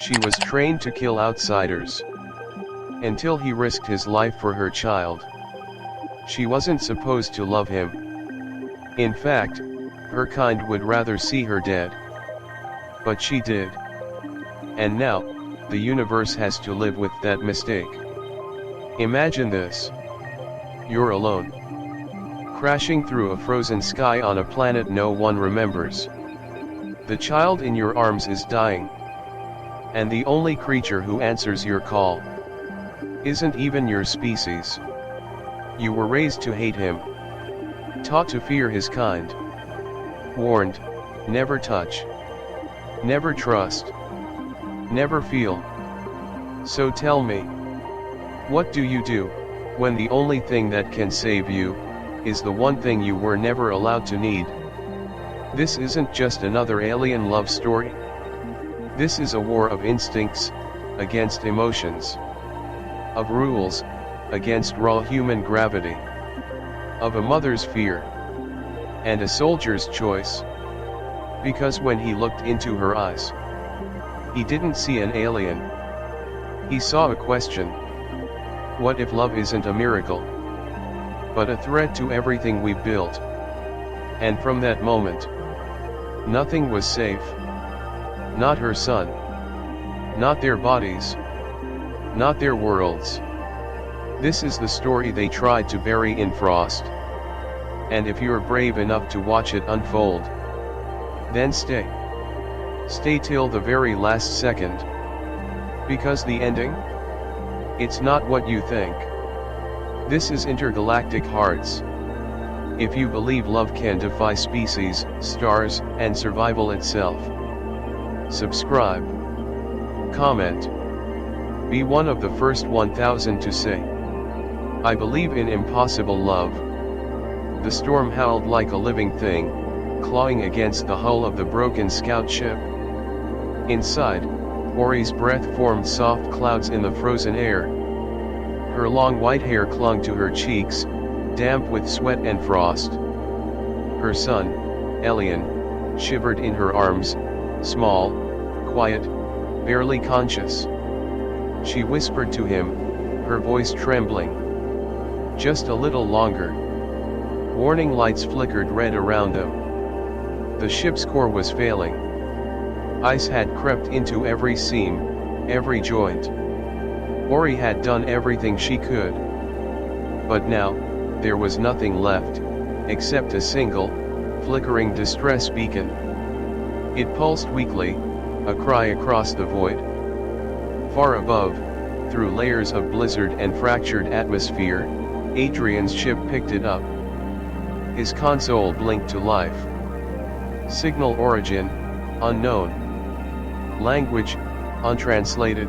She was trained to kill outsiders. Until he risked his life for her child. She wasn't supposed to love him. In fact, her kind would rather see her dead. But she did. And now, the universe has to live with that mistake. Imagine this. You're alone. Crashing through a frozen sky on a planet no one remembers. The child in your arms is dying. And the only creature who answers your call isn't even your species. You were raised to hate him. Taught to fear his kind. Warned, never touch. Never trust. Never feel. So tell me, what do you do when the only thing that can save you is the one thing you were never allowed to need? This isn't just another alien love story. This is a war of instincts against emotions, of rules against raw human gravity, of a mother's fear and a soldier's choice. Because when he looked into her eyes, he didn't see an alien. He saw a question. What if love isn't a miracle, but a threat to everything we've built? And from that moment, nothing was safe. Not her son. Not their bodies. Not their worlds. This is the story they tried to bury in frost. And if you're brave enough to watch it unfold, then stay. Stay till the very last second. Because the ending? It's not what you think. This is Intergalactic Hearts. If you believe love can defy species, stars, and survival itself, subscribe. Comment. Be one of the first 1,000 to say, I believe in impossible love. The storm howled like a living thing, clawing against the hull of the broken scout ship. Inside, Ori's breath formed soft clouds in the frozen air. Her long white hair clung to her cheeks, damp with sweat and frost. Her son, Elian, shivered in her arms, small, quiet, barely conscious. She whispered to him, her voice trembling. Just a little longer. Warning lights flickered red around them. The ship's core was failing. Ice had crept into every seam, every joint. Ori had done everything she could. But now, there was nothing left, except a single, flickering distress beacon. It pulsed weakly, a cry across the void. Far above, through layers of blizzard and fractured atmosphere, Adrian's ship picked it up. His console blinked to life. Signal origin, unknown. Language, untranslated.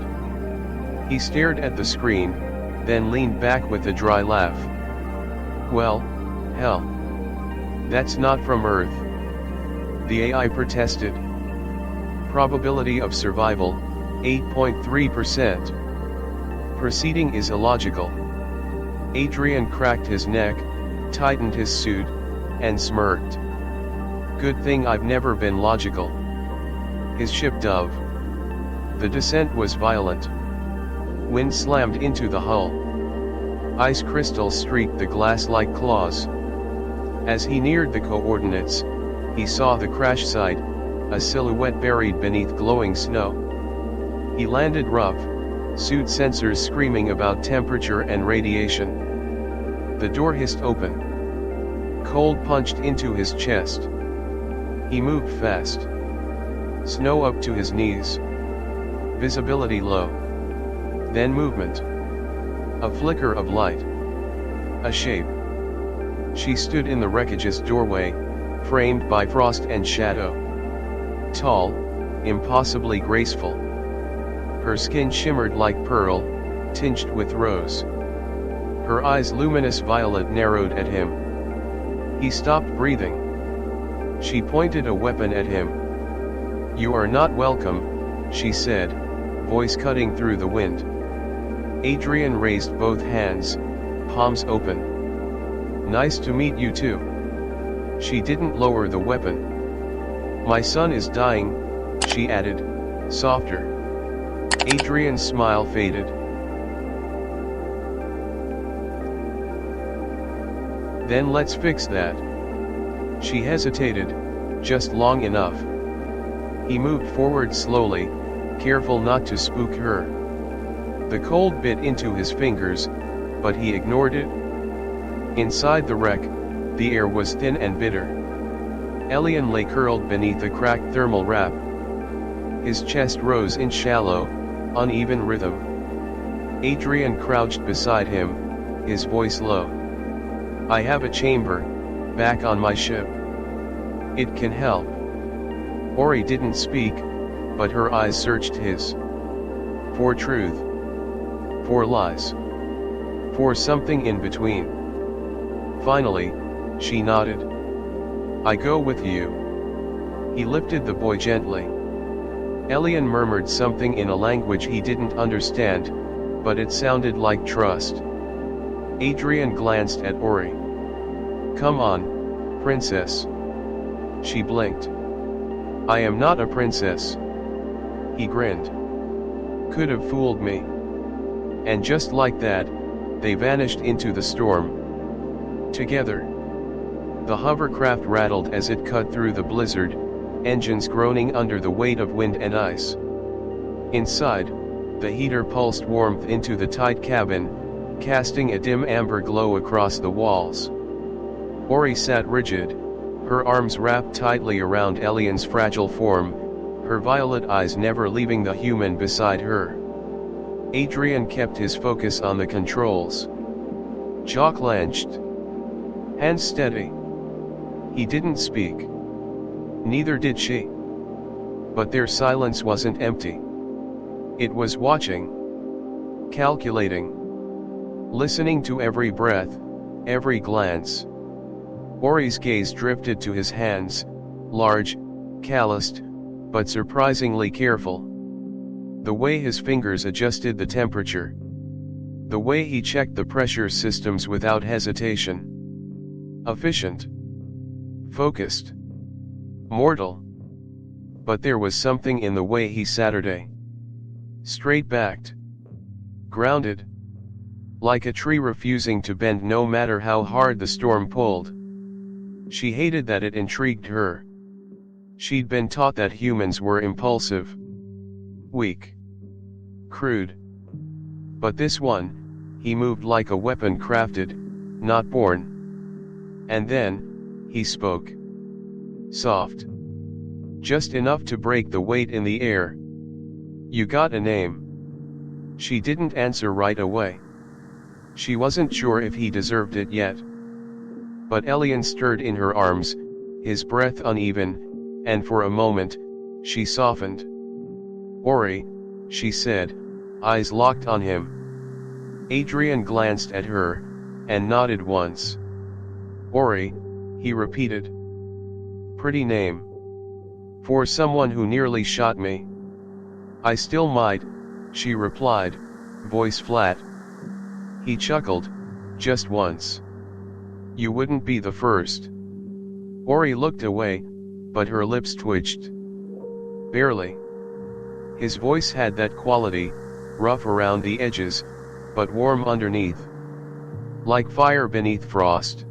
He stared at the screen, then leaned back with a dry laugh. Well, hell. That's not from Earth. The AI protested. Probability of survival, 8.3%. Proceeding is illogical. Adrian cracked his neck, tightened his suit, and smirked. Good thing I've never been logical. His ship dove. The descent was violent. Wind slammed into the hull. Ice crystals streaked the glass like claws. As he neared the coordinates, he saw the crash site, a silhouette buried beneath glowing snow. He landed rough, suit sensors screaming about temperature and radiation. The door hissed open. Cold punched into his chest. He moved fast. Snow up to his knees. Visibility low. Then movement. A flicker of light. A shape. She stood in the wreckage's doorway, framed by frost and shadow. Tall, impossibly graceful. Her skin shimmered like pearl, tinged with rose. Her eyes luminous violet narrowed at him. He stopped breathing. She pointed a weapon at him. You are not welcome, she said, voice cutting through the wind. Adrian raised both hands, palms open. Nice to meet you too. She didn't lower the weapon. My son is dying, she added, softer. Adrian's smile faded. Then let's fix that. She hesitated, just long enough. He moved forward slowly, careful not to spook her. The cold bit into his fingers, but he ignored it. Inside the wreck, the air was thin and bitter. Elian lay curled beneath a cracked thermal wrap. His chest rose in shallow, uneven rhythm. Adrian crouched beside him, his voice low. I have a chamber, back on my ship. It can help. Ori didn't speak, but her eyes searched his. For truth. For lies. For something in between. Finally, she nodded. I go with you. He lifted the boy gently. Elian murmured something in a language he didn't understand, but it sounded like trust. Adrian glanced at Ori. Come on, princess. She blinked. I am not a princess. He grinned. Could have fooled me. And just like that, they vanished into the storm. Together. The hovercraft rattled as it cut through the blizzard, engines groaning under the weight of wind and ice. Inside, the heater pulsed warmth into the tight cabin, casting a dim amber glow across the walls. Ori sat rigid, her arms wrapped tightly around Elian's fragile form, her violet eyes never leaving the human beside her. Adrian kept his focus on the controls. Jaw clenched. Hands steady. He didn't speak. Neither did she. But their silence wasn't empty. It was watching. Calculating. Listening to every breath, every glance. Ori's gaze drifted to his hands, large, calloused, but surprisingly careful. The way his fingers adjusted the temperature. The way he checked the pressure systems without hesitation. Efficient. Focused. Mortal. But there was something in the way he Saturday. Straight-backed. Grounded. Like a tree refusing to bend no matter how hard the storm pulled. She hated that it intrigued her. She'd been taught that humans were impulsive. Weak. Crude. But this one, he moved like a weapon crafted, not born. And then, he spoke. Soft. Just enough to break the weight in the air. You got a name. She didn't answer right away. She wasn't sure if he deserved it yet. But Elian stirred in her arms, his breath uneven, and for a moment, she softened. Ori, she said, eyes locked on him. Adrian glanced at her, and nodded once. Ori, he repeated. Pretty name. For someone who nearly shot me. I still might, she replied, voice flat. He chuckled, just once. You wouldn't be the first. Ori looked away, but her lips twitched. Barely. His voice had that quality, rough around the edges, but warm underneath. Like fire beneath frost.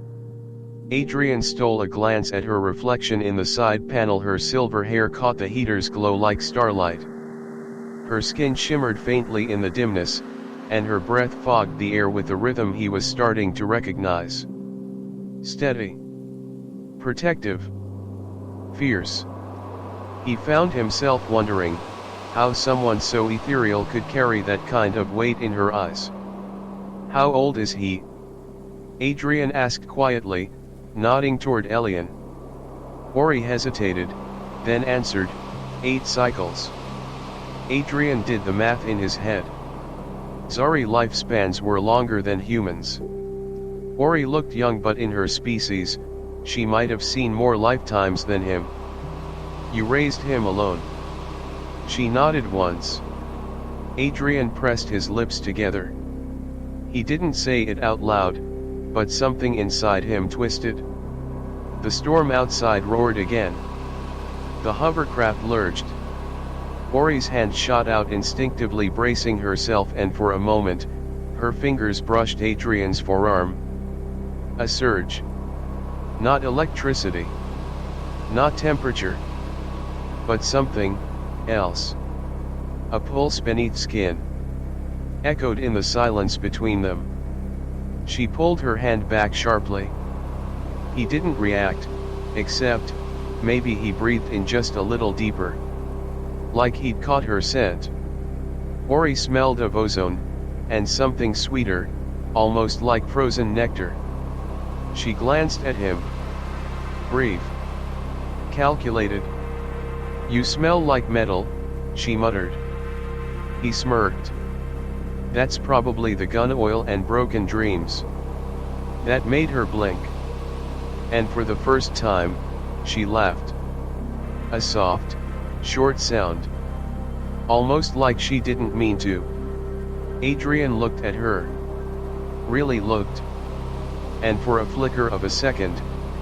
Adrian stole a glance at her reflection in the side panel. Her silver hair caught the heater's glow like starlight. Her skin shimmered faintly in the dimness, and her breath fogged the air with a rhythm he was starting to recognize. Steady. Protective. Fierce. He found himself wondering, how someone so ethereal could carry that kind of weight in her eyes. How old is he? Adrian asked quietly, nodding toward Elian. Ori hesitated, then answered, 8 cycles. Adrian did the math in his head. Zari lifespans were longer than humans. Ori looked young, but in her species, she might have seen more lifetimes than him. You raised him alone. She nodded once. Adrian pressed his lips together. He didn't say it out loud, but something inside him twisted. The storm outside roared again. The hovercraft lurched. Ori's hand shot out instinctively, bracing herself, and for a moment, her fingers brushed Adrian's forearm. A surge. Not electricity. Not temperature. But something else. A pulse beneath skin. Echoed in the silence between them. She pulled her hand back sharply. He didn't react, except, maybe he breathed in just a little deeper. Like he'd caught her scent. Ori smelled of ozone, and something sweeter, almost like frozen nectar. She glanced at him. Brief. Calculated. You smell like metal, she muttered. He smirked. That's probably the gun oil and broken dreams. That made her blink. And for the first time, she laughed. A soft, short sound. Almost like she didn't mean to. Adrian looked at her. Really looked. And for a flicker of a second,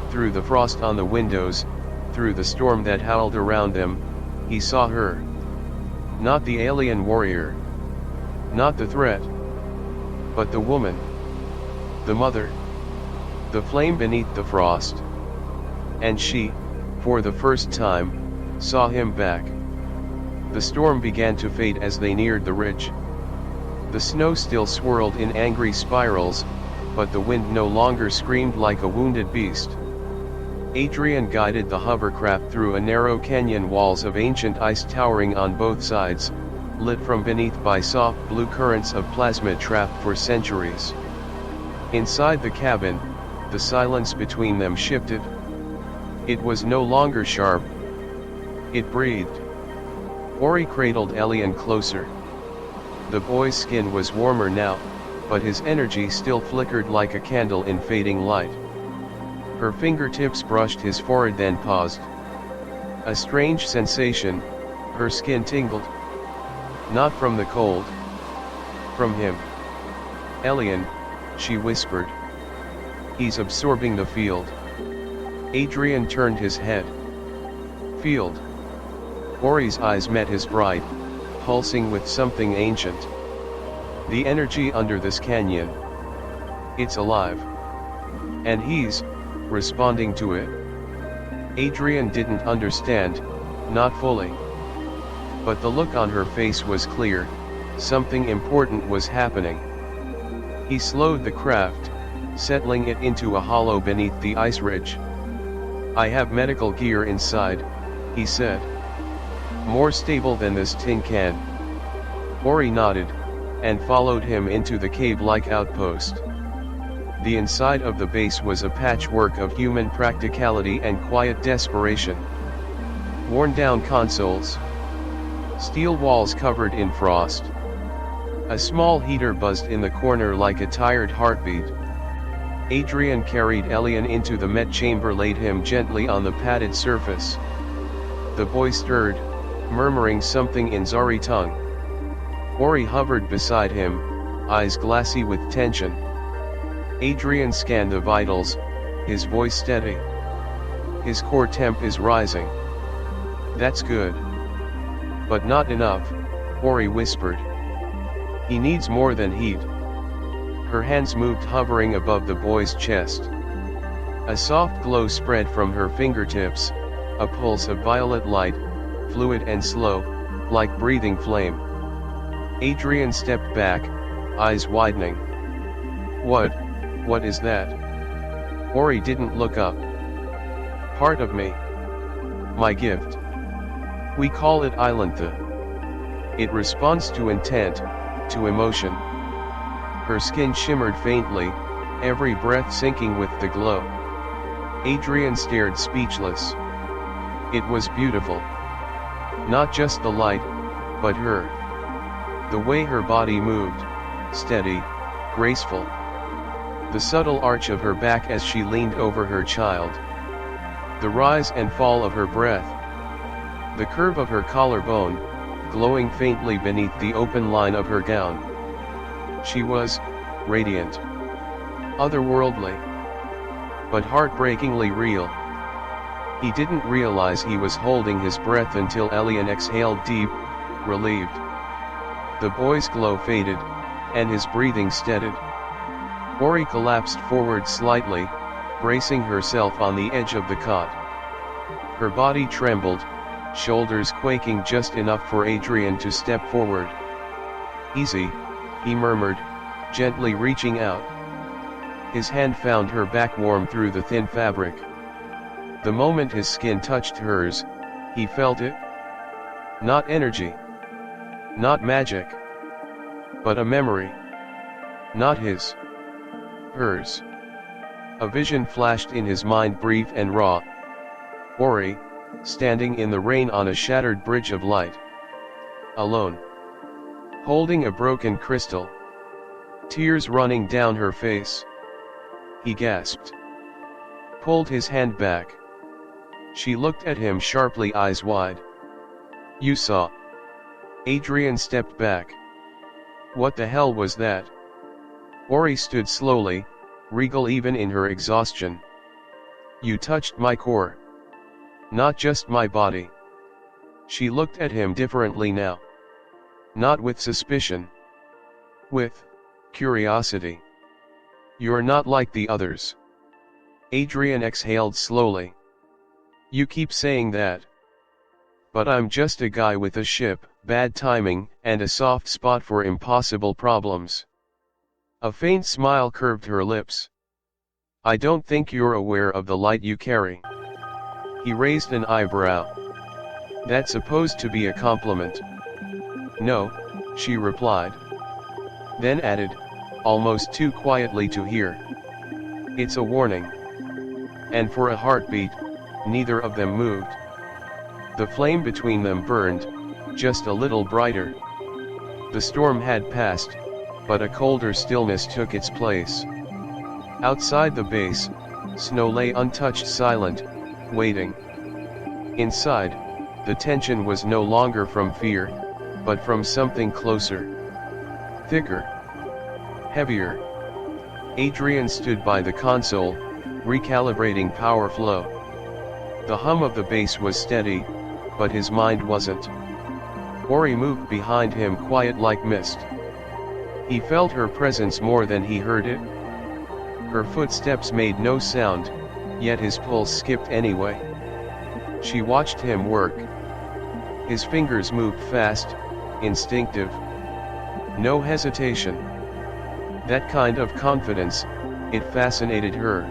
through the frost on the windows, through the storm that howled around them, he saw her. Not the alien warrior. Not the threat. But the woman. The mother. The flame beneath the frost. And she, for the first time, saw him back. The storm began to fade as they neared the ridge. The snow still swirled in angry spirals, but the wind no longer screamed like a wounded beast. Adrian guided the hovercraft through a narrow canyon, walls of ancient ice towering on both sides, lit from beneath by soft blue currents of plasma trapped for centuries. Inside the cabin, the silence between them shifted. It was no longer sharp. It breathed. Ori cradled Elian closer. The boy's skin was warmer now, but his energy still flickered like a candle in fading light. Her fingertips brushed his forehead, then paused. A strange sensation, her skin tingled. Not from the cold. From him. Elian, she whispered. He's absorbing the field. Adrian turned his head. Field. Ori's eyes met his bright, pulsing with something ancient. The energy under this canyon. It's alive. And he's responding to it. Adrian didn't understand, not fully. But the look on her face was clear, something important was happening. He slowed the craft, settling it into a hollow beneath the ice ridge. I have medical gear inside, he said. More stable than this tin can. Ori nodded, and followed him into the cave-like outpost. The inside of the base was a patchwork of human practicality and quiet desperation. Worn-down consoles. Steel walls covered in frost. A small heater buzzed in the corner like a tired heartbeat. Adrian carried Elian into the med chamber, laid him gently on the padded surface. The boy stirred, murmuring something in Zari tongue. Ori hovered beside him, eyes glassy with tension. Adrian scanned the vitals, his voice steady. His core temp is rising. That's good. But not enough, Ori whispered. He needs more than heat. Her hands moved, hovering above the boy's chest. A soft glow spread from her fingertips, a pulse of violet light, fluid and slow, like breathing flame. Adrian stepped back, eyes widening. What is that? Ori didn't look up. Part of me. My gift. We call it Ilantha. It responds to intent, to emotion. Her skin shimmered faintly, every breath sinking with the glow. Adrian stared speechless. It was beautiful. Not just the light, but her. The way her body moved, steady, graceful. The subtle arch of her back as she leaned over her child. The rise and fall of her breath. The curve of her collarbone, glowing faintly beneath the open line of her gown. She was radiant. Otherworldly. But heartbreakingly real. He didn't realize he was holding his breath until Elian exhaled deep, relieved. The boy's glow faded, and his breathing steadied. Ori collapsed forward slightly, bracing herself on the edge of the cot. Her body trembled, shoulders quaking just enough for Adrian to step forward. "Easy," he murmured, gently reaching out. His hand found her back warm through the thin fabric. The moment his skin touched hers, he felt it. Not energy. Not magic. But a memory. Not his. Hers. A vision flashed in his mind, brief and raw. Ori, standing in the rain on a shattered bridge of light. Alone. Holding a broken crystal. Tears running down her face. He gasped. Pulled his hand back. She looked at him sharply, eyes wide. "You saw." Adrian stepped back. What the hell was that? Ori stood slowly, regal even in her exhaustion. "You touched my core. Not just my body." She looked at him differently now. Not with suspicion. With curiosity. "You're not like the others." Adrian exhaled slowly. "You keep saying that. But I'm just a guy with a ship, bad timing, and a soft spot for impossible problems." A faint smile curved her lips. "I don't think you're aware of the light you carry." He raised an eyebrow. "That's supposed to be a compliment." "No," she replied. Then added, almost too quietly to hear, "It's a warning." And for a heartbeat, neither of them moved. The flame between them burned, just a little brighter. The storm had passed, but a colder stillness took its place. Outside the base, snow lay untouched, silent, waiting. Inside, the tension was no longer from fear, but from something closer. Thicker. Heavier. Adrian stood by the console, recalibrating power flow. The hum of the bass was steady, but his mind wasn't. Ori moved behind him, quiet like mist. He felt her presence more than he heard it. Her footsteps made no sound, yet his pulse skipped anyway. She watched him work. His fingers moved fast, instinctive. No hesitation. That kind of confidence, it fascinated her.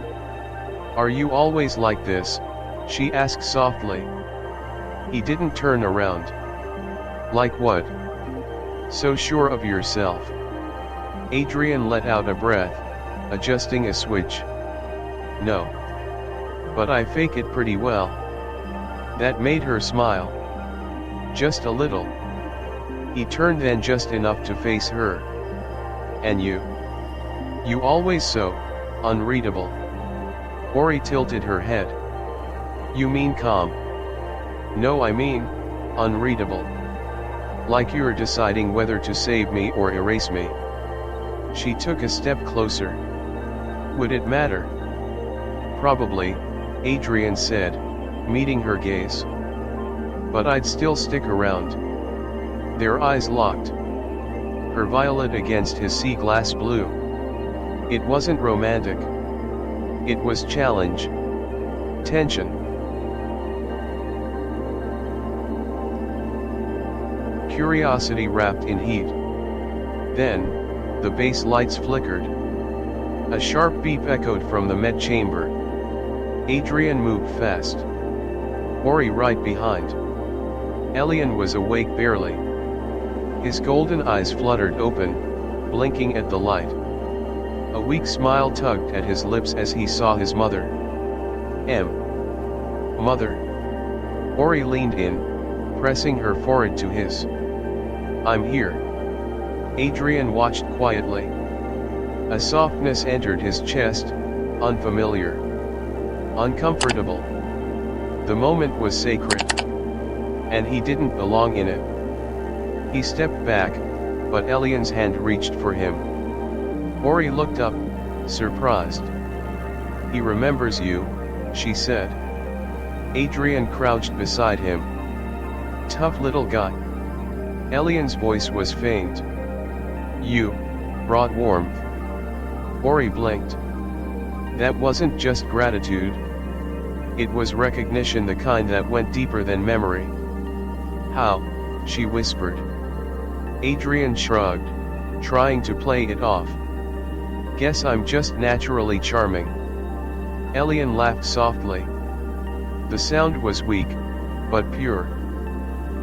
"Are you always like this?" she asked softly. He didn't turn around. "Like what?" "So sure of yourself." Adrian let out a breath, adjusting a switch. "No. But I fake it pretty well." That made her smile. Just a little. He turned, then just enough to face her. "And you? You always so unreadable." Ori tilted her head. "You mean calm?" "No, I mean unreadable. Like you're deciding whether to save me or erase me." She took a step closer. "Would it matter?" "Probably," Adrian said, meeting her gaze. "But I'd still stick around." Their eyes locked. Her violet against his sea glass blue. It wasn't romantic. It was challenge. Tension. Curiosity wrapped in heat. Then, the base lights flickered. A sharp beep echoed from the med chamber. Adrian moved fast. Ori right behind. Elian was awake barely. His golden eyes fluttered open, blinking at the light. A weak smile tugged at his lips as he saw his mother. Mother. Ori leaned in, pressing her forehead to his. "I'm here." Adrian watched quietly. A softness entered his chest, unfamiliar. Uncomfortable. The moment was sacred. And he didn't belong in it. He stepped back, but Elian's hand reached for him. Ori looked up, surprised. "He remembers you," she said. Adrian crouched beside him. "Tough little guy." Elian's voice was faint. You brought warmth. Ori blinked. That wasn't just gratitude. It was recognition, the kind that went deeper than memory. How? She whispered. Adrian shrugged, trying to play it off. Guess I'm just naturally charming. Elian laughed softly. The sound was weak, but pure.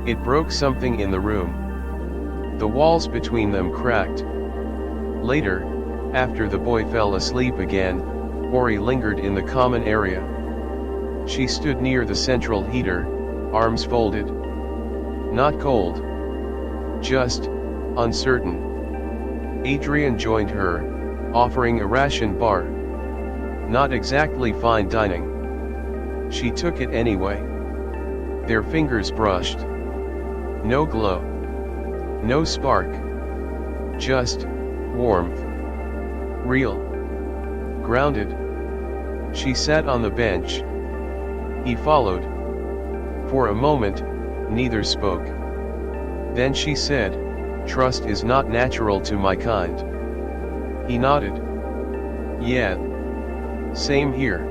It broke something in the room. The walls between them cracked. Later, after the boy fell asleep again, Ori lingered in the common area. She stood near the central heater, arms folded. Not cold. Just uncertain. Adrian joined her, offering a ration bar. Not exactly fine dining. She took it anyway. Their fingers brushed. No glow. No spark. Just warmth. Real. Grounded. She sat on the bench. He followed. For a moment, neither spoke. Then she said, "Trust is not natural to my kind." He nodded. "Yeah. Same here."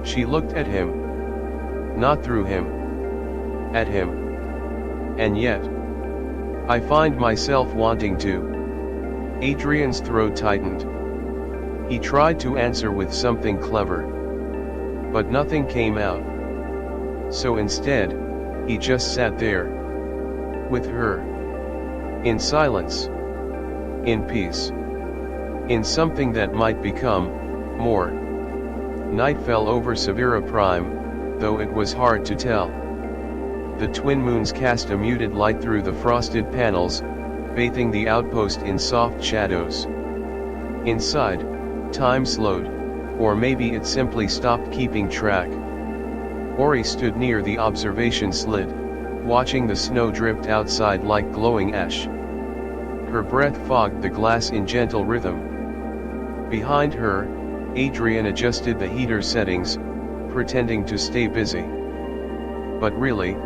She looked at him. Not through him. At him. And yet, I find myself wanting to. Adrian's throat tightened. He tried to answer with something clever. But nothing came out. So instead, he just sat there. With her. In silence. In peace. In something that might become more. Night fell over Severa Prime, though it was hard to tell. The twin moons cast a muted light through the frosted panels, bathing the outpost in soft shadows. Inside, time slowed, or maybe it simply stopped keeping track. Ori stood near the observation slit, watching the snow dripped outside like glowing ash. Her breath fogged the glass in gentle rhythm. Behind her, Adrian adjusted the heater settings, pretending to stay busy. But really,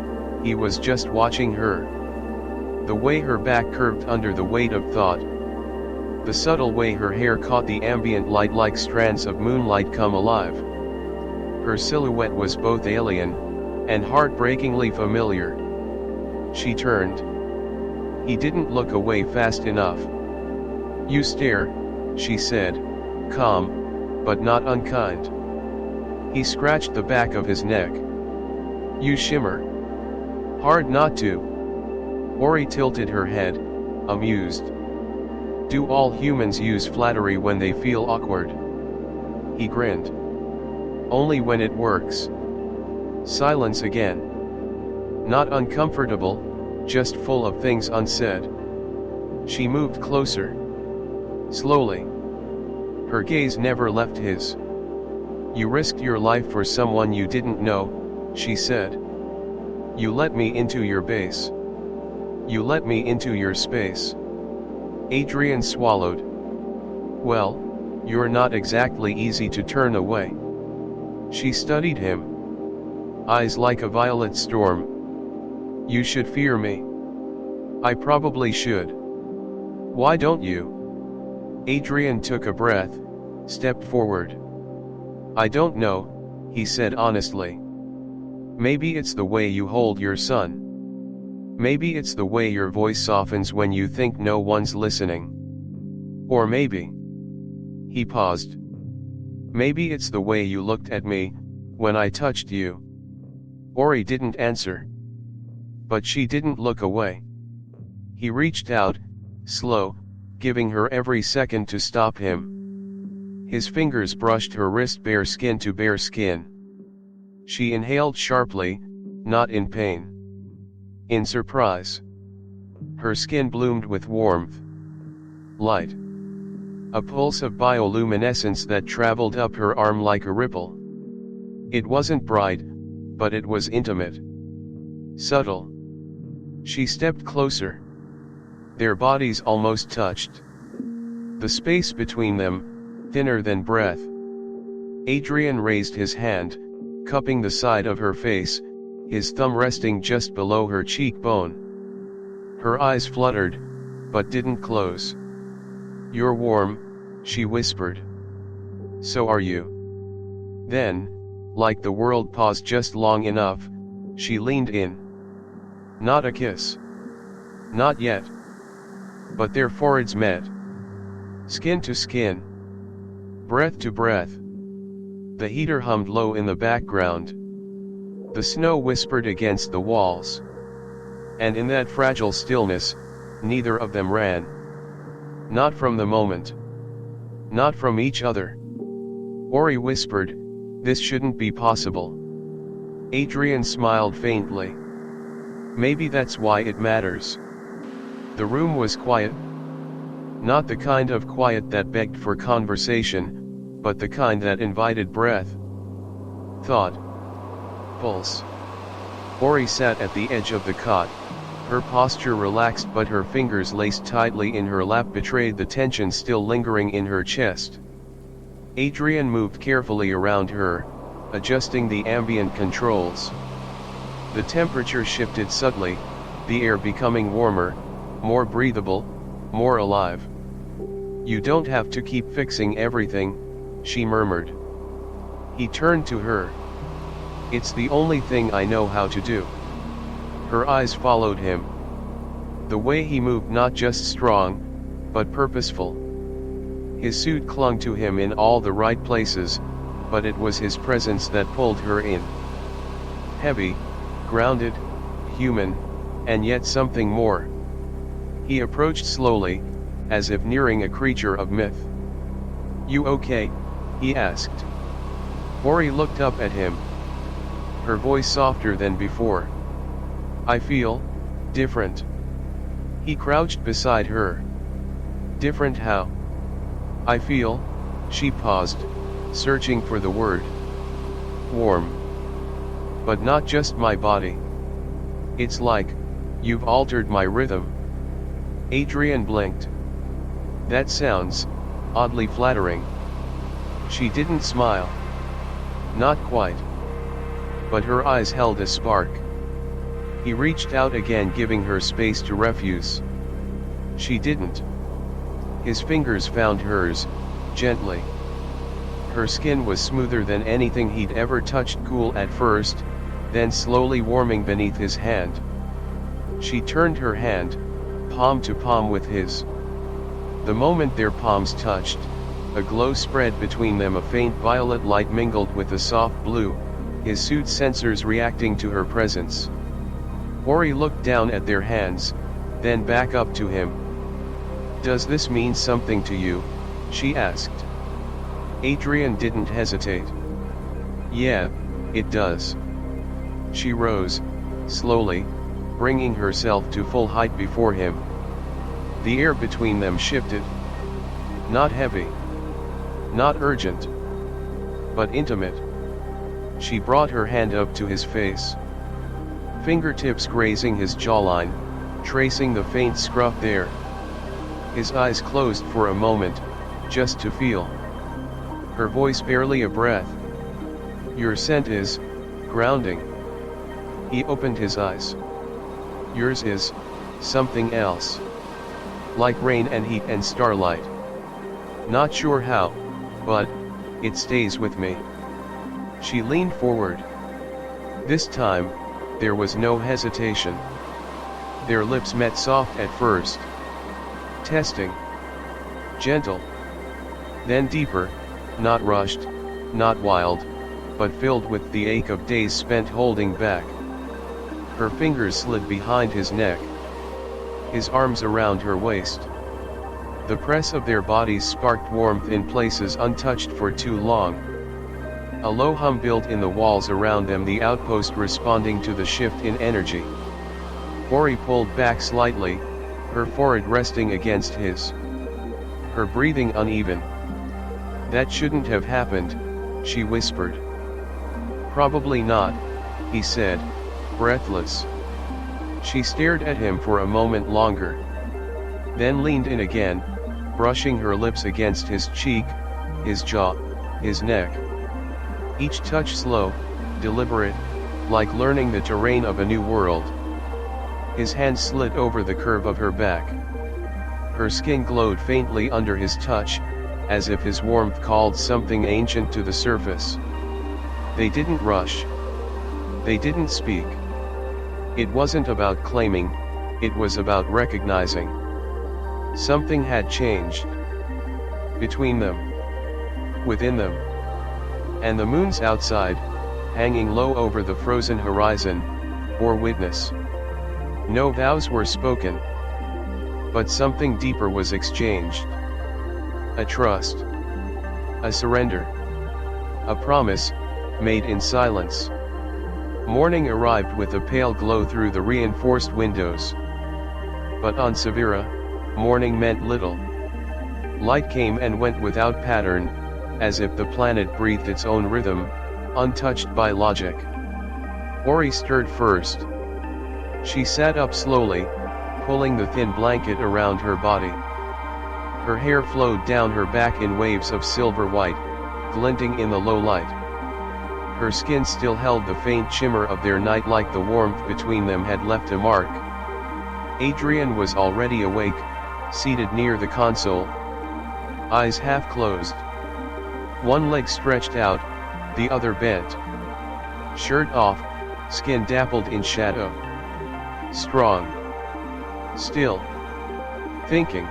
he was just watching her. The way her back curved under the weight of thought. The subtle way her hair caught the ambient light like strands of moonlight come alive. Her silhouette was both alien and heartbreakingly familiar. She turned. He didn't look away fast enough. "You stare," she said, calm, but not unkind. He scratched the back of his neck. "You shimmer. Hard not to." Ori tilted her head, amused. "Do all humans use flattery when they feel awkward?" He grinned. "Only when it works." Silence again. Not uncomfortable, just full of things unsaid. She moved closer. Slowly. Her gaze never left his. "You risked your life for someone you didn't know," she said. "You let me into your base. You let me into your space." Adrian swallowed. "Well, you're not exactly easy to turn away." She studied him. Eyes like a violet storm. "You should fear me." "I probably should." "Why don't you?" Adrian took a breath, stepped forward. "I don't know," he said honestly. "Maybe it's the way you hold your son. Maybe it's the way your voice softens when you think no one's listening. Or maybe..." He paused. "Maybe it's the way you looked at me, when I touched you." Ori didn't answer. But she didn't look away. He reached out, slow, giving her every second to stop him. His fingers brushed her wrist bare skin to bare skin. She inhaled sharply, not in pain. In surprise. Her skin bloomed with warmth. Light. A pulse of bioluminescence that traveled up her arm like a ripple. It wasn't bright, but it was intimate. Subtle. She stepped closer. Their bodies almost touched. The space between them, thinner than breath. Adrian raised his hand, cupping the side of her face, his thumb resting just below her cheekbone. Her eyes fluttered, but didn't close. "You're warm," she whispered. "So are you." Then, like the world paused just long enough, she leaned in. Not a kiss. Not yet. But their foreheads met. Skin to skin. Breath to breath. The heater hummed low in the background. The snow whispered against the walls. And in that fragile stillness, neither of them ran. Not from the moment. Not from each other. Ori whispered, "This shouldn't be possible." Adrian smiled faintly. "Maybe that's why it matters." The room was quiet. Not the kind of quiet that begged for conversation, but the kind that invited breath. Thought. Pulse. Ori sat at the edge of the cot. Her posture relaxed, but her fingers laced tightly in her lap betrayed the tension still lingering in her chest. Adrian moved carefully around her, adjusting the ambient controls. The temperature shifted subtly, the air becoming warmer, more breathable, more alive. "You don't have to keep fixing everything," she murmured. He turned to her. "It's the only thing I know how to do." Her eyes followed him. The way he moved, not just strong, but purposeful. His suit clung to him in all the right places, but it was his presence that pulled her in. Heavy, grounded, human, and yet something more. He approached slowly, as if nearing a creature of myth. "You okay?" he asked. Ori looked up at him. Her voice softer than before. "I feel different." He crouched beside her. "Different how?" "I feel," she paused, searching for the word. "Warm. But not just my body. It's like, you've altered my rhythm." Adrian blinked. "That sounds oddly flattering." She didn't smile. Not quite. But her eyes held a spark. He reached out again, giving her space to refuse. She didn't. His fingers found hers, gently. Her skin was smoother than anything he'd ever touched, cool at first, then slowly warming beneath his hand. She turned her hand, palm to palm with his. The moment their palms touched, a glow spread between them, a faint violet light mingled with the soft blue, his suit's sensors reacting to her presence. Ori looked down at their hands, then back up to him. "Does this mean something to you?" she asked. Adrian didn't hesitate. "Yeah, it does." She rose, slowly, bringing herself to full height before him. The air between them shifted. Not heavy. Not urgent. But intimate. She brought her hand up to his face. Fingertips grazing his jawline, tracing the faint scruff there. His eyes closed for a moment, just to feel. Her voice barely a breath. "Your scent is grounding." He opened his eyes. "Yours is something else. Like rain and heat and starlight. Not sure how, but it stays with me." She leaned forward. This time, there was no hesitation. Their lips met, soft at first. Testing. Gentle. Then deeper, not rushed, not wild, but filled with the ache of days spent holding back. Her fingers slid behind his neck. His arms around her waist. The press of their bodies sparked warmth in places untouched for too long. A low hum built in the walls around them, the outpost responding to the shift in energy. Ori pulled back slightly, her forehead resting against his. Her breathing uneven. "That shouldn't have happened," she whispered. "Probably not," he said, breathless. She stared at him for a moment longer. Then leaned in again, brushing her lips against his cheek, his jaw, his neck. Each touch slow, deliberate, like learning the terrain of a new world. His hand slid over the curve of her back. Her skin glowed faintly under his touch, as if his warmth called something ancient to the surface. They didn't rush. They didn't speak. It wasn't about claiming, it was about recognizing. Something had changed. Between them. Within them. And the moons outside, hanging low over the frozen horizon, bore witness. No vows were spoken. But something deeper was exchanged. A trust. A surrender. A promise, made in silence. Morning arrived with a pale glow through the reinforced windows. But on Severa, morning meant little. Light came and went without pattern, as if the planet breathed its own rhythm, untouched by logic. Ori stirred first. She sat up slowly, pulling the thin blanket around her body. Her hair flowed down her back in waves of silver white, glinting in the low light. Her skin still held the faint shimmer of their night, like the warmth between them had left a mark. Adrian was already awake, seated near the console, eyes half closed. One leg stretched out, the other bent. Shirt off, skin dappled in shadow. Strong. Still. Thinking.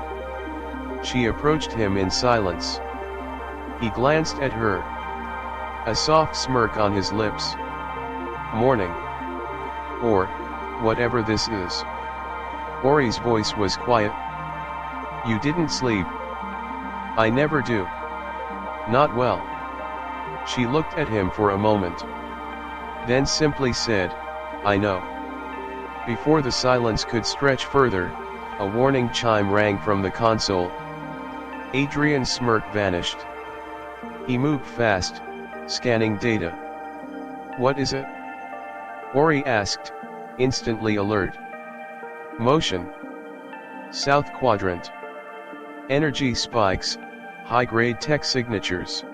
She approached him in silence. He glanced at her. A soft smirk on his lips. Morning. Or, whatever this is. Ori's voice was quiet. You didn't sleep. I never do. Not well. She looked at him for a moment. Then simply said, I know. Before the silence could stretch further, a warning chime rang from the console. Adrian's smirk vanished. He moved fast, scanning data. What is it? Ori asked, instantly alert. Motion. South quadrant. Energy spikes, high-grade tech signatures.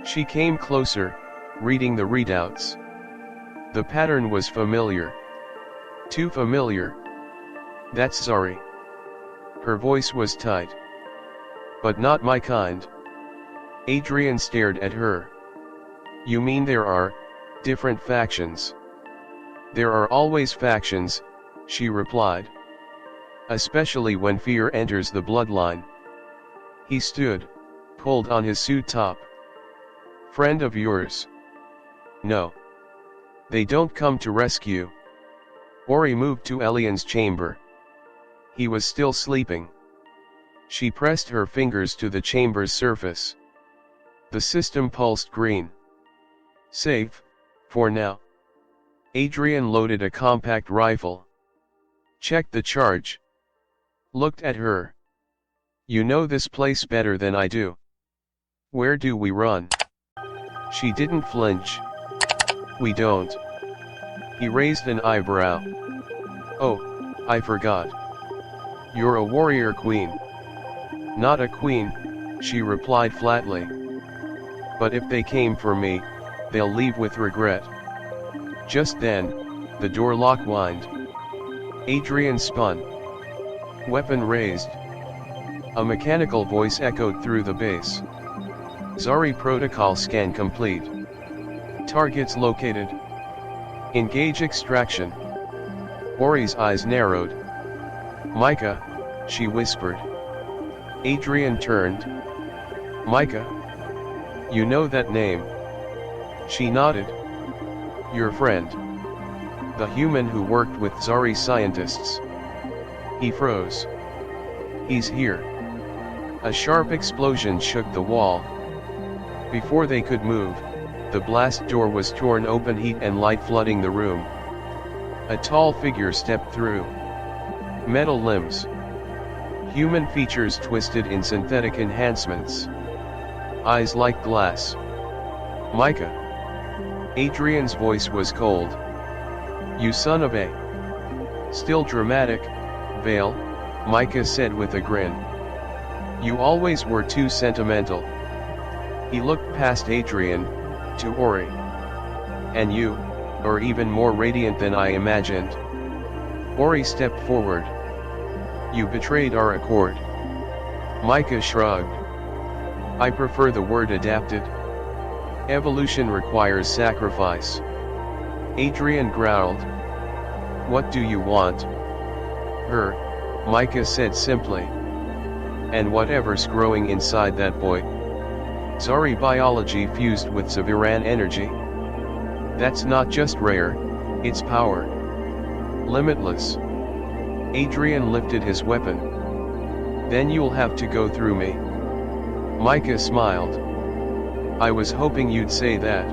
She came closer, reading the readouts. The pattern was familiar. Too familiar. That's Zari. Her voice was tight. But not my kind. Adrian stared at her. You mean there are different factions? There are always factions, she replied. Especially when fear enters the bloodline. He stood, pulled on his suit top. Friend of yours? No. They don't come to rescue. Ori moved to Elian's chamber. He was still sleeping. She pressed her fingers to the chamber's surface. The system pulsed green. Safe, for now. Adrian loaded a compact rifle. Checked the charge. Looked at her. You know this place better than I do. Where do we run? She didn't flinch. We don't. He raised an eyebrow. Oh, I forgot. You're a warrior queen. Not a queen, she replied flatly. But if they came for me, they'll leave with regret. Just then, the door lock whined. Adrian spun. Weapon raised. A mechanical voice echoed through the base. Zari protocol scan complete. Targets located. Engage extraction. Ori's eyes narrowed. Micah, she whispered. Adrian turned. Micah? You know that name? She nodded. Your friend. The human who worked with Zari scientists. He froze. He's here. A sharp explosion shook the wall. Before they could move, the blast door was torn open, heat and light flooding the room. A tall figure stepped through. Metal limbs. Human features twisted in synthetic enhancements. Eyes like glass. Micah. Adrian's voice was cold. You son of a... Still dramatic, Vale, Micah said with a grin. You always were too sentimental. He looked past Adrian, to Ori. And you, are even more radiant than I imagined. Ori stepped forward. You betrayed our accord. Micah shrugged. I prefer the word adapted. Evolution requires sacrifice. Adrian growled. What do you want? Her, Micah said simply. And whatever's growing inside that boy. Zari biology fused with Severan energy. That's not just rare, it's power. Limitless. Adrian lifted his weapon. Then you'll have to go through me. Micah smiled. I was hoping you'd say that.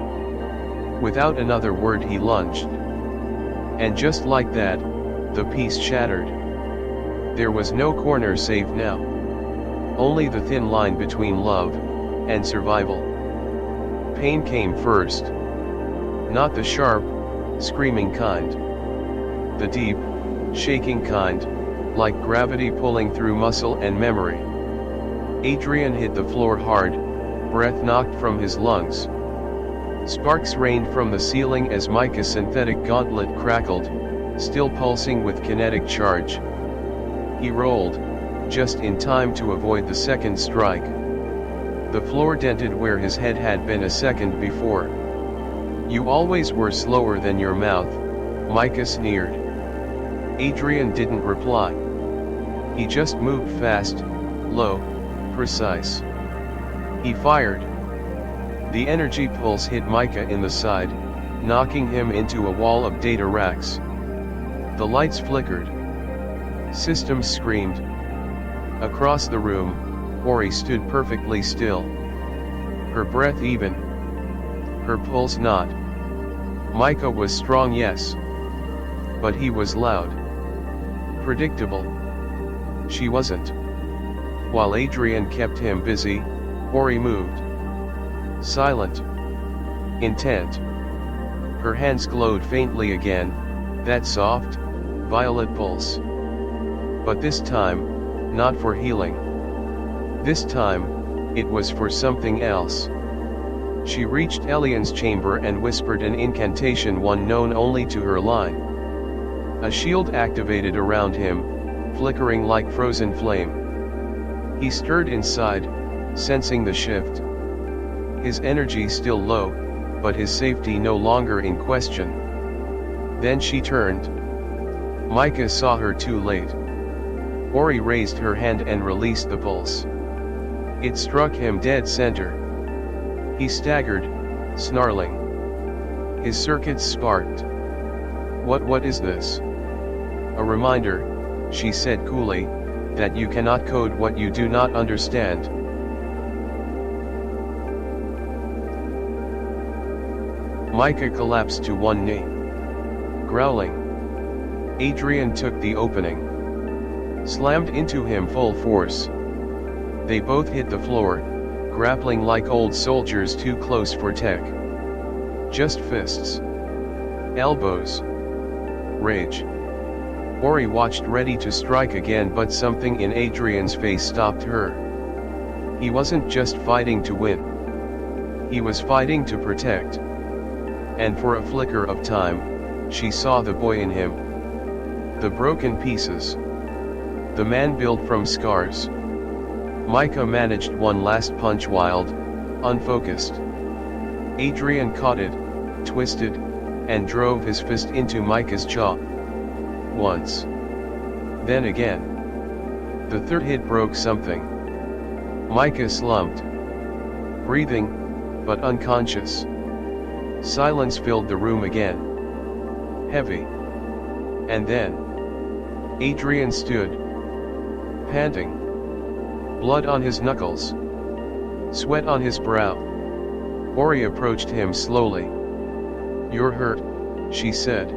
Without another word he lunged. And just like that, the piece shattered. There was no corner safe now. Only the thin line between love and survival. Pain came first. Not the sharp, screaming kind. The deep, shaking kind, like gravity pulling through muscle and memory. Adrian hit the floor hard, breath knocked from his lungs. Sparks rained from the ceiling as Micah's synthetic gauntlet crackled, still pulsing with kinetic charge. He rolled, just in time to avoid the second strike. The floor dented where his head had been a second before. You always were slower than your mouth, Micah sneered. Adrian didn't reply. He just moved fast, low, precise. He fired. The energy pulse hit Micah in the side, knocking him into a wall of data racks. The lights flickered. Systems screamed. Across the room, Ori stood perfectly still. Her breath even. Her pulse not. Micah was strong, yes. But he was loud. Predictable. She wasn't. While Adrian kept him busy, Ori moved. Silent. Intent. Her hands glowed faintly again, that soft, violet pulse. But this time, not for healing. This time, it was for something else. She reached Elian's chamber and whispered an incantation, one known only to her line. A shield activated around him, flickering like frozen flame. He stirred inside, sensing the shift. His energy still low, but his safety no longer in question. Then she turned. Micah saw her too late. Ori raised her hand and released the pulse. It struck him dead center. He staggered, snarling. His circuits sparked. What is this? A reminder, she said coolly, that you cannot code what you do not understand. Micah collapsed to one knee. Growling. Adrian took the opening. Slammed into him full force. They both hit the floor, grappling like old soldiers too close for tech. Just fists. Elbows. Rage. Ori watched, ready to strike again, but something in Adrian's face stopped her. He wasn't just fighting to win. He was fighting to protect. And for a flicker of time, she saw the boy in him. The broken pieces. The man built from scars. Micah managed one last punch, wild, unfocused. Adrian caught it, twisted, and drove his fist into Micah's jaw. Once. Then again. The third hit broke something. Micah slumped. Breathing, but unconscious. Silence filled the room again. Heavy. And then Adrian stood. Panting. Blood on his knuckles. Sweat on his brow. Ori approached him slowly. You're hurt, she said.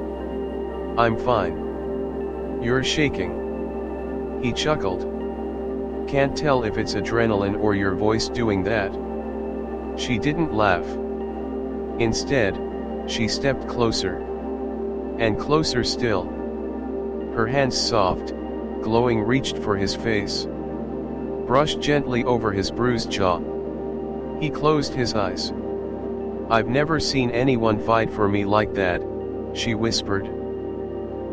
I'm fine. You're shaking. He chuckled. Can't tell if it's adrenaline or your voice doing that. She didn't laugh. Instead, she stepped closer. And closer still. Her hands soft, glowing, reached for his face. Brushed gently over his bruised jaw. He closed his eyes. I've never seen anyone fight for me like that, she whispered.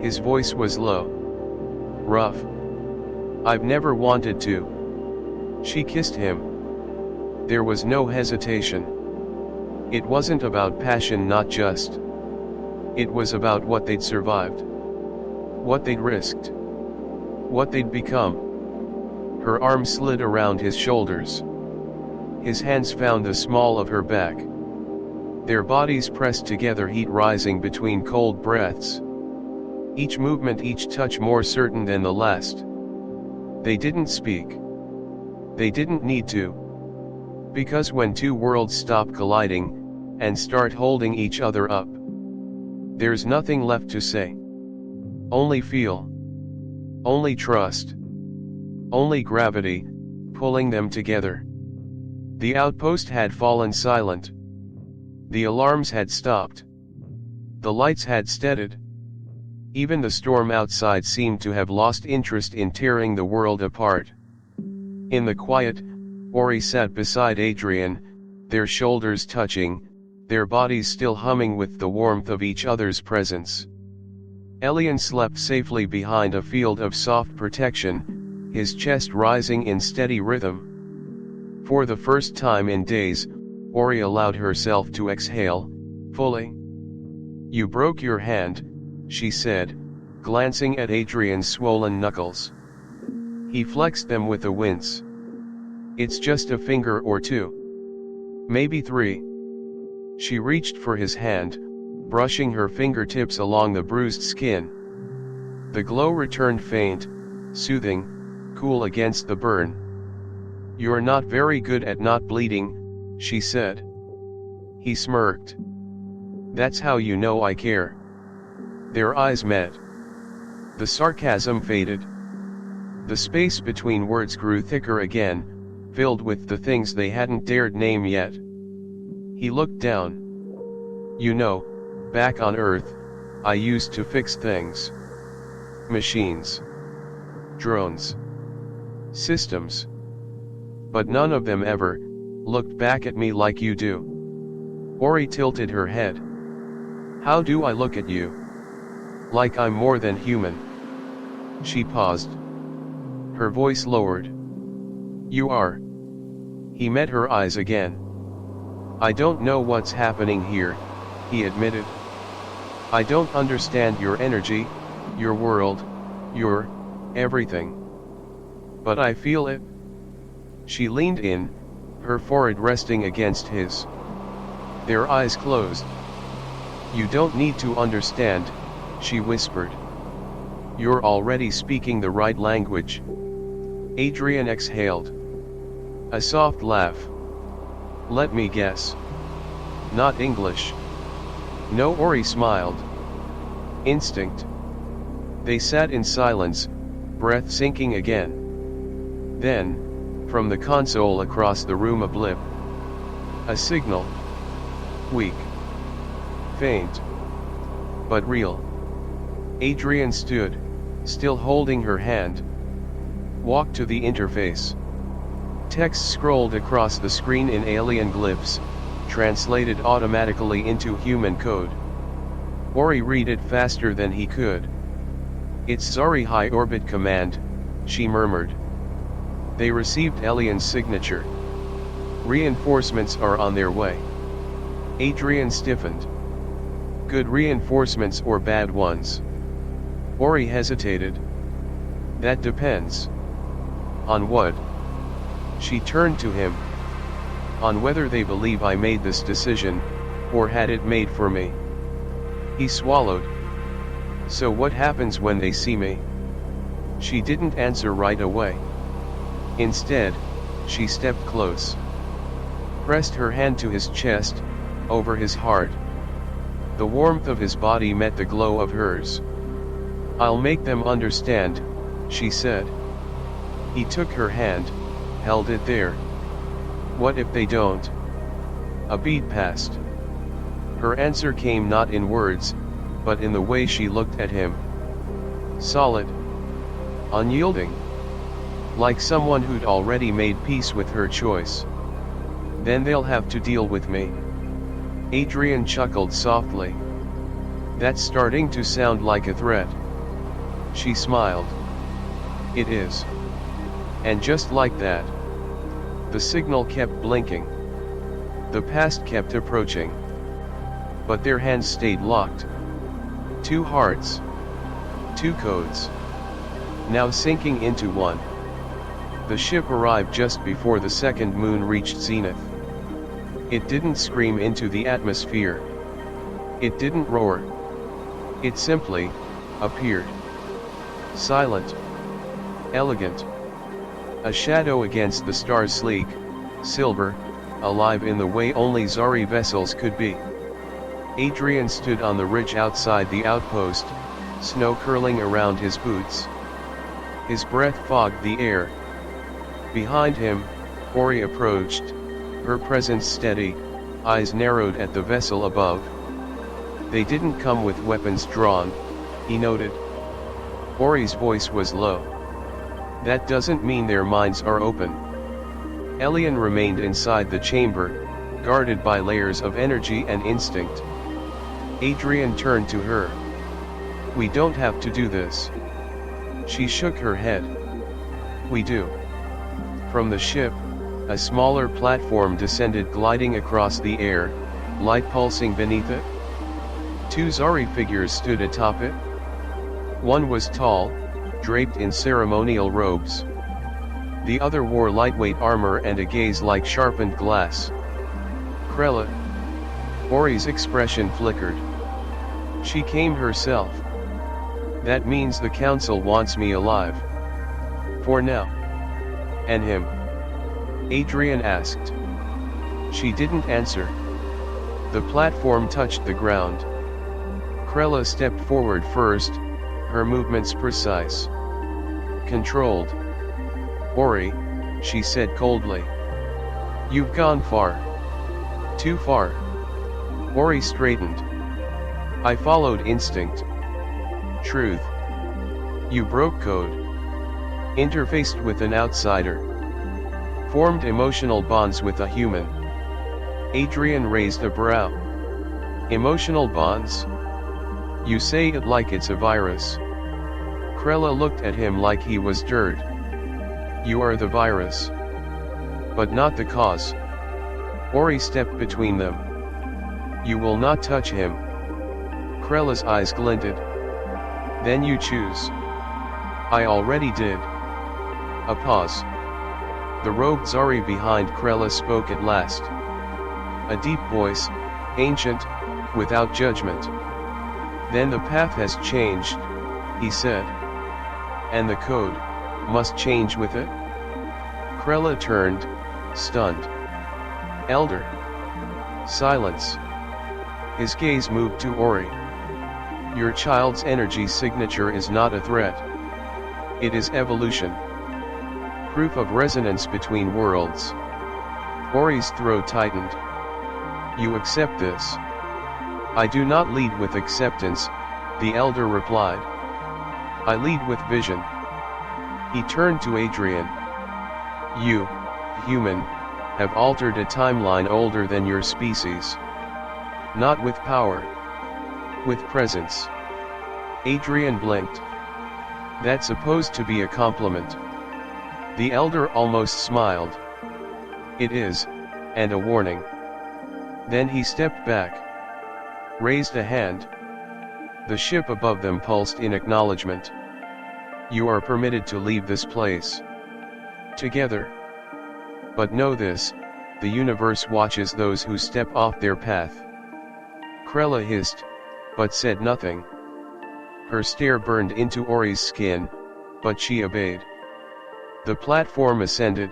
His voice was low. Rough. I've never wanted to. She kissed him. There was no hesitation. It wasn't about passion, not just. It was about what they'd survived. What they'd risked. What they'd become. Her arm slid around his shoulders. His hands found the small of her back. Their bodies pressed together, heat rising between cold breaths. Each movement, each touch more certain than the last. They didn't speak. They didn't need to. Because when two worlds stop colliding, and start holding each other up, there's nothing left to say. Only feel. Only trust. Only gravity, pulling them together. The outpost had fallen silent. The alarms had stopped. The lights had steadied. Even the storm outside seemed to have lost interest in tearing the world apart. In the quiet, Ori sat beside Adrian, their shoulders touching, their bodies still humming with the warmth of each other's presence. Elian slept safely behind a field of soft protection, his chest rising in steady rhythm. For the first time in days, Ori allowed herself to exhale, fully. You broke your hand, she said, glancing at Adrian's swollen knuckles. He flexed them with a wince. It's just a finger or two. Maybe 3. She reached for his hand, brushing her fingertips along the bruised skin. The glow returned, faint, soothing, cool against the burn. You're not very good at not bleeding, she said. He smirked. That's how you know I care. Their eyes met. The sarcasm faded. The space between words grew thicker again, filled with the things they hadn't dared name yet. He looked down. You know, back on Earth, I used to fix things. Machines. Drones. Systems. But none of them ever looked back at me like you do. Ori tilted her head. How do I look at you? Like I'm more than human. She paused. Her voice lowered. You are. He met her eyes again. I don't know what's happening here, he admitted. I don't understand your energy, your world, your everything. But I feel it. She leaned in, her forehead resting against his. Their eyes closed. You don't need to understand, she whispered. You're already speaking the right language. Adrian exhaled. A soft laugh. Let me guess. Not English. No, Ori smiled. Instinct. They sat in silence, breath sinking again. Then, from the console across the room, a blip. A signal. Weak. Faint. But real. Adrian stood, still holding her hand. Walked to the interface. Text scrolled across the screen in alien glyphs, translated automatically into human code. Ori read it faster than he could. It's Zari High Orbit Command, she murmured. They received Elian's signature. Reinforcements are on their way. Adrian stiffened. Good reinforcements or bad ones? Ori hesitated. That depends. On what? She turned to him. On whether they believe I made this decision, or had it made for me. He swallowed. So what happens when they see me? She didn't answer right away. Instead, she stepped close. Pressed her hand to his chest, over his heart. The warmth of his body met the glow of hers. I'll make them understand, she said. He took her hand, held it there. What if they don't? A beat passed. Her answer came not in words, but in the way she looked at him. Solid. Unyielding. Like someone who'd already made peace with her choice. Then they'll have to deal with me. Adrian chuckled softly. That's starting to sound like a threat. She smiled. It is. And just like that, the signal kept blinking. The past kept approaching. But their hands stayed locked. 2 hearts. 2 codes. Now sinking into one. The ship arrived just before the second moon reached zenith. It didn't scream into the atmosphere. It didn't roar. It simply appeared. Silent. Elegant. A shadow against the stars, sleek, silver, alive in the way only Zari vessels could be. Adrian stood on the ridge outside the outpost, snow curling around his boots. His breath fogged the air. Behind him, Ori approached, her presence steady, eyes narrowed at the vessel above. They didn't come with weapons drawn, he noted. Ori's voice was low. That doesn't mean their minds are open. Elian remained inside the chamber, guarded by layers of energy and instinct. Adrian turned to her. We don't have to do this. She shook her head. We do. From the ship, a smaller platform descended, gliding across the air, light pulsing beneath it. 2 Zari figures stood atop it. One was tall, draped in ceremonial robes. The other wore lightweight armor and a gaze like sharpened glass. Krella. Ori's expression flickered. She came herself. That means the council wants me alive. For now. And him? Adrian asked. She didn't answer. The platform touched the ground. Krella stepped forward first, her movements precise. Controlled. Ori, she said coldly. You've gone far. Too far. Ori straightened. I followed instinct. Truth. You broke code. Interfaced with an outsider. Formed emotional bonds with a human. Adrian raised a brow. Emotional bonds? You say it like it's a virus. Krella looked at him like he was dirt. You are the virus. But not the cause. Ori stepped between them. You will not touch him. Krella's eyes glinted. Then you choose. I already did. A pause. The robed Zari behind Krella spoke at last. A deep voice, ancient, without judgment. Then the path has changed, he said. And the code must change with it? Krella turned, stunned. Elder. Silence. His gaze moved to Ori. Your child's energy signature is not a threat. It is evolution. Proof of resonance between worlds. Ori's throat tightened. You accept this? I do not lead with acceptance, the elder replied. I lead with vision. He turned to Adrian. You, human, have altered a timeline older than your species. Not with power. With presence. Adrian blinked. That's supposed to be a compliment. The elder almost smiled. It is, and a warning. Then he stepped back. Raised a hand. The ship above them pulsed in acknowledgement. You are permitted to leave this place. Together. But know this, the universe watches those who step off their path. Krella hissed, but said nothing. Her stare burned into Ori's skin, but she obeyed. The platform ascended.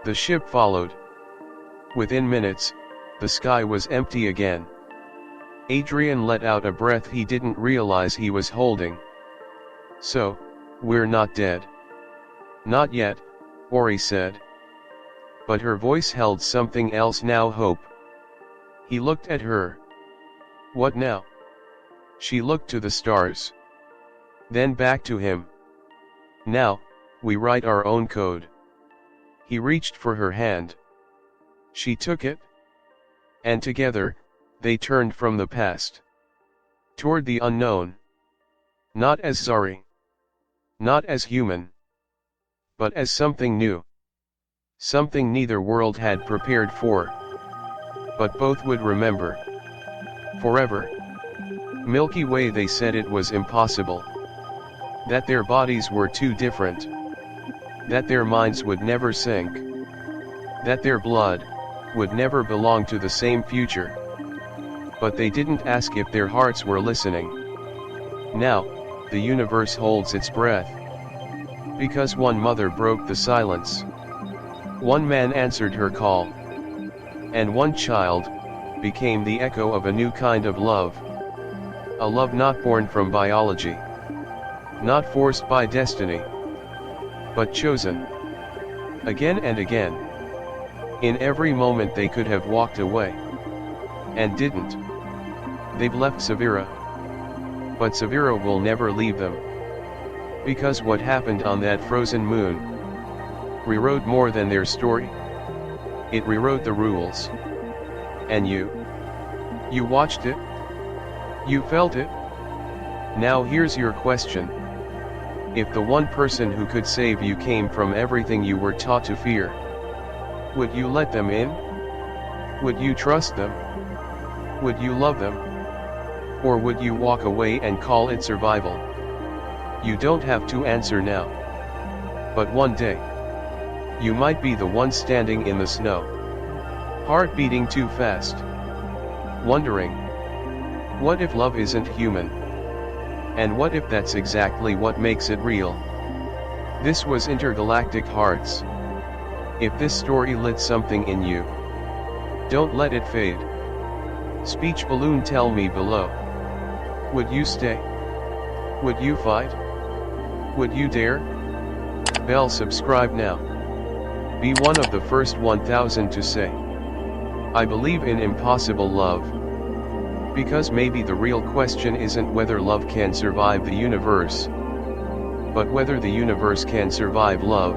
The ship followed. Within minutes, the sky was empty again. Adrian let out a breath he didn't realize he was holding. So, we're not dead. Not yet, Ori said. But her voice held something else now, hope. He looked at her. What now? She looked to the stars. Then back to him. Now, we write our own code. He reached for her hand. She took it. And together, they turned from the past. Toward the unknown. Not as Zari. Not as human, but as something new. Something neither world had prepared for. But both would remember. Forever. Milky Way, they said it was impossible. That their bodies were too different. That their minds would never sync. That their blood would never belong to the same future. But they didn't ask if their hearts were listening. Now, the universe holds its breath. Because one mother broke the silence. One man answered her call. And one child became the echo of a new kind of love. A love not born from biology. Not forced by destiny. But chosen. Again and again. In every moment they could have walked away. And didn't. They've left Severa. But Severa will never leave them. Because what happened on that frozen moon rewrote more than their story. It rewrote the rules. And you watched it? You felt it? Now here's your question. If the one person who could save you came from everything you were taught to fear, would you let them in? Would you trust them? Would you love them? Or would you walk away and call it survival? You don't have to answer now. But one day, you might be the one standing in the snow. Heart beating too fast. Wondering, what if love isn't human? And what if that's exactly what makes it real? This was Intergalactic Hearts. If this story lit something in you, don't let it fade. Speech balloon, tell me below. Would you stay? Would you fight? Would you dare? Bell, subscribe now. Be one of the first 1,000 to say, I believe in impossible love. Because maybe the real question isn't whether love can survive the universe, but whether the universe can survive love.